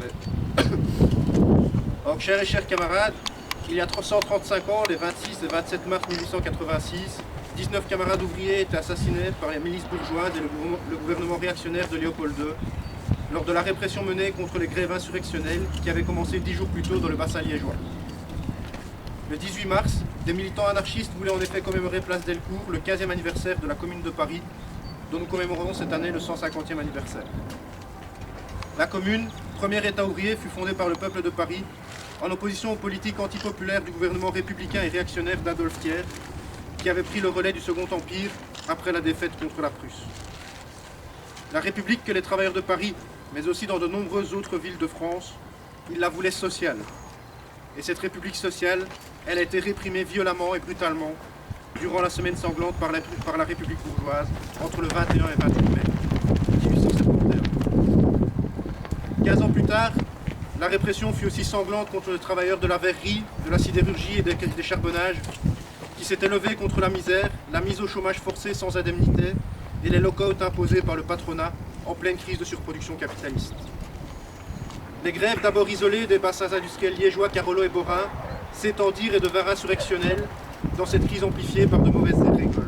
anglais. Donc, chers et chers camarades, il y a 335 ans, les 26 et 27 mars 1886, 19 camarades ouvriers étaient assassinés par les milices bourgeoises et le gouvernement réactionnaire de Léopold II lors de la répression menée contre les grèves insurrectionnelles qui avaient commencé 10 jours plus tôt dans le bassin liégeois. Le 18 mars, des militants anarchistes voulaient en effet commémorer place Delcourt le 15e anniversaire de la Commune de Paris, dont nous commémorons cette année le 150e anniversaire. La Commune, premier État ouvrier, fut fondée par le peuple de Paris en opposition aux politiques antipopulaires du gouvernement républicain et réactionnaire d'Adolphe Thiers, qui avait pris le relais du Second Empire après la défaite contre la Prusse. La République que les travailleurs de Paris, mais aussi dans de nombreuses autres villes de France, ils la voulaient sociale. Et cette République sociale, elle a été réprimée violemment et brutalement durant la semaine sanglante par la République bourgeoise entre le 21 et 28 mai 1871. 15 ans plus tard, la répression fut aussi sanglante contre les travailleurs de la verrerie, de la sidérurgie et des charbonnages qui s'étaient levés contre la misère, la mise au chômage forcé sans indemnité et les lock-outs imposés par le patronat en pleine crise de surproduction capitaliste. Les grèves d'abord isolées des bassins industriels liégeois, Carolo et Borin s'étendirent et devinrent insurrectionnelles dans cette crise amplifiée par de mauvaises récoltes.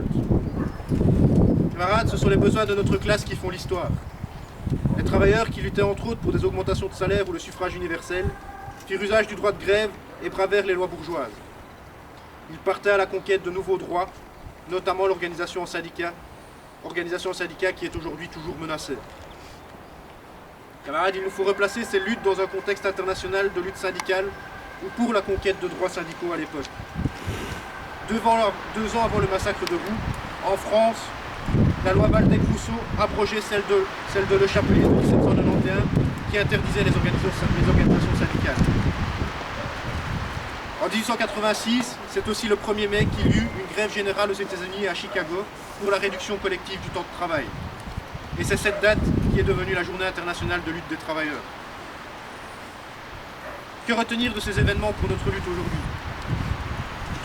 Camarades, ce sont les besoins de notre classe qui font l'histoire. Les travailleurs qui luttaient entre autres pour des augmentations de salaire ou le suffrage universel firent usage du droit de grève et bravèrent les lois bourgeoises. Ils partaient à la conquête de nouveaux droits, notamment l'organisation en syndicat qui est aujourd'hui toujours menacée. Camarades, il nous faut replacer ces luttes dans un contexte international de lutte syndicale ou pour la conquête de droits syndicaux à l'époque. 2 ans avant le massacre de Roux, en France, la loi Waldeck-Rousseau abrogeait celle de Le Chapelet de 1791 qui interdisait les organisations syndicales. En 1886, c'est aussi le 1er mai qu'il y eut une grève générale aux États-Unis et à Chicago pour la réduction collective du temps de travail. Et c'est cette date qui est devenue la Journée internationale de lutte des travailleurs. Que retenir de ces événements pour notre lutte aujourd'hui?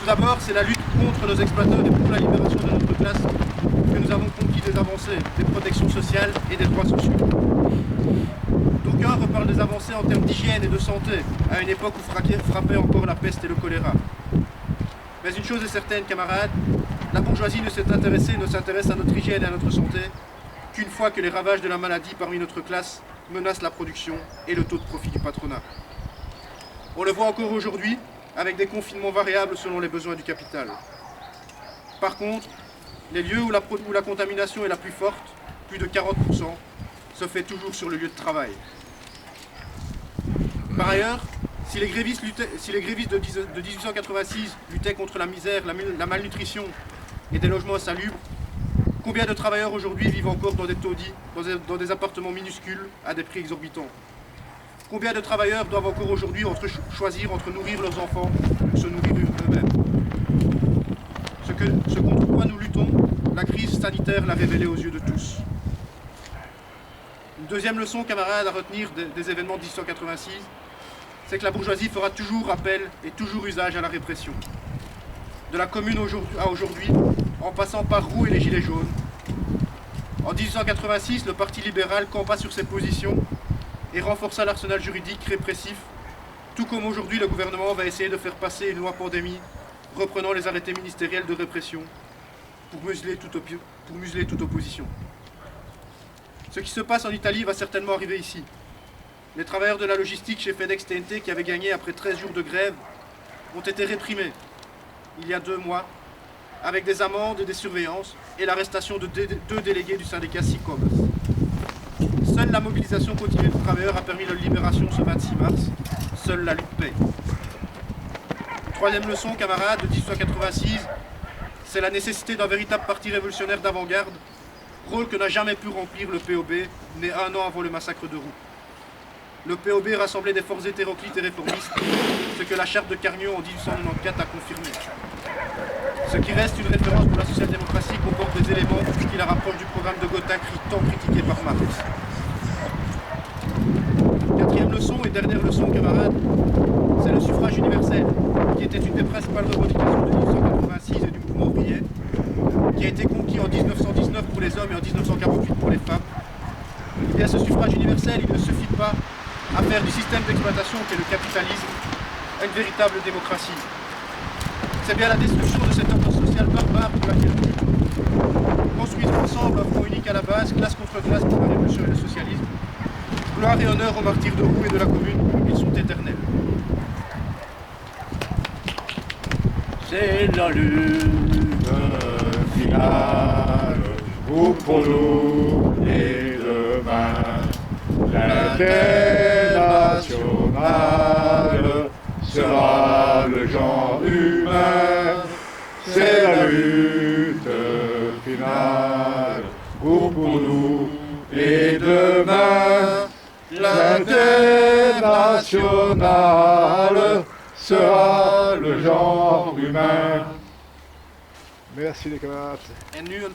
Tout d'abord, c'est la lutte contre nos exploiteurs et pour la libération de notre classe que nous avons conquis des avancées, des protections sociales et des droits sociaux. D'aucuns reparlent des avancées en termes d'hygiène et de santé, à une époque où frappait encore la peste et le choléra. Mais une chose est certaine, camarades, la bourgeoisie ne s'intéresse à notre hygiène et à notre santé qu'une fois que les ravages de la maladie parmi notre classe menacent la production et le taux de profit du patronat. On le voit encore aujourd'hui, avec des confinements variables selon les besoins du capital. Par contre, les lieux où la contamination est la plus forte, plus de 40%, se fait toujours sur le lieu de travail. Par ailleurs, si les grévistes de 1886 luttaient contre la misère, la malnutrition et des logements insalubres, combien de travailleurs aujourd'hui vivent encore dans des taudis, dans des appartements minuscules à des prix exorbitants? Combien de travailleurs doivent encore aujourd'hui choisir entre nourrir leurs enfants ou se nourrir eux-mêmes? Ce contre quoi nous luttons, la crise sanitaire l'a révélé aux yeux de tous. Une deuxième leçon, camarades, à retenir des événements de 1886, c'est que la bourgeoisie fera toujours appel et toujours usage à la répression. De la Commune à aujourd'hui, en passant par Roux et les Gilets jaunes. En 1886, le Parti libéral campa sur ses positions et renforça l'arsenal juridique répressif, tout comme aujourd'hui le gouvernement va essayer de faire passer une loi pandémie reprenant les arrêtés ministériels de répression pour museler toute opposition. Ce qui se passe en Italie va certainement arriver ici. Les travailleurs de la logistique chez FedEx TNT qui avaient gagné après 13 jours de grève ont été réprimés il y a 2 mois avec des amendes et des surveillances et l'arrestation de 2 délégués du syndicat SICOM. Seule la mobilisation continue des travailleurs a permis leur libération ce 26 mars. Seule la lutte paye. Troisième leçon, camarades, de 1886, c'est la nécessité d'un véritable parti révolutionnaire d'avant-garde, rôle que n'a jamais pu remplir le POB, né 1 an avant le massacre de Roux. Le POB rassemblait des forces hétéroclites et réformistes, ce que la charte de Carnot en 1894 a confirmé. Ce qui reste une référence pour la social-démocratie comporte des éléments qui la rapprochent du programme de Gotha tant critiqué par Marx. Quatrième leçon et dernière leçon, camarades, c'est le suffrage universel, qui était une des principales revendications de 1886 et du mouvement ouvrier, qui a été conquis en 1919 pour les hommes et en 1948 pour les femmes. Et bien ce suffrage universel, il ne suffit pas à faire du système d'exploitation qu'est le capitalisme une véritable démocratie. C'est bien la destruction de cet ordre social barbare pour laquelle nous luttons. Construisons ensemble un front unique à la base, classe contre classe pour la révolution et le socialisme. Gloire et honneur aux martyrs de Roux et de la Commune, ils sont éternels. C'est la lutte finale, vous pour nous et demain. L'internationale sera le genre humain. C'est la lutte finale, vous pour nous et demain. L'internationale sera le genre humain. Merci les camarades. En nu een